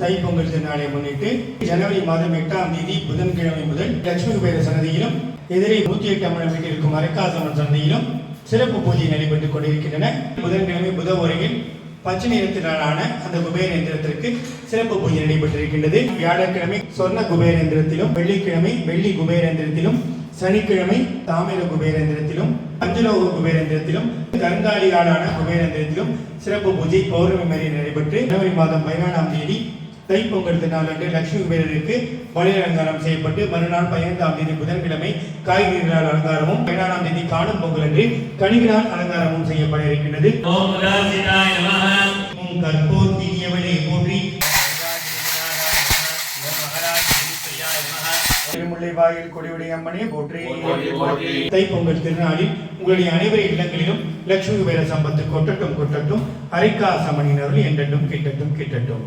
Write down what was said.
தைப்பொங்கல் திருநாளை முன்னிட்டு ஜனவரி மாதம் 8ஆம் தேதி புதன்கிழமை முதல் லட்சுமி குபேர சன்னதியிலும் எதிரே 108 அம்மன் வீட்டிற்கும் அரக்காசம்மன் சன்னதியிலும் சிறப்பு பூஜை நடைபெற்றுக் கொண்டிருக்கின்றன. புதன்கிழமை புத உரையில் பச்சை நிறத்திலான அந்த குபேரேந்திரத்திற்கு சிறப்பு பூஜை நடைபெற்றிருக்கின்றது. வியாழக்கிழமை சொர்ண குபேரேந்திரத்திலும், வெள்ளிக்கிழமை வெள்ளி குபேரேந்திரத்திலும், சனிக்கிழமை தாமிர குபேரேந்திரத்திலும், பஞ்சலோக குபேரேந்திரத்திலும், கருங்காலியாலான குபேரேந்திரத்திலும் சிறப்பு பூஜை பௌர்ணமி மேலே நடைபெற்று ஜனவரி மாதம் 17ஆம் தேதி தைப்பொங்கல் திருநாளன்று லட்சுமி குபேரருக்கு பலி அலங்காரம் செய்யப்பட்டு மறுநாள் 15ஆம் தேதி புதன்கிழமை காய்கறிகளால் அலங்காரமும் 17ஆம் தேதி காணும் பொங்கல் அன்று கனிகளால் அலங்காரமும் செய்யப்பட இருக்கின்றது. கற்போர் தீயவளை போற்றி திருமுல்லைவாயில் கொடியுடைய அம்மனே போற்றி. தைப்பொங்கல் திருநாளில் உங்களுடைய அனைவரின் இல்லங்களிலும் லட்சுமி குபேர சம்பத்து கொட்டட்டும் கொட்டட்டும். அரைக்காசம்மனின் அருள் என்றென்றும் கிட்டட்டும் கிட்டட்டும்.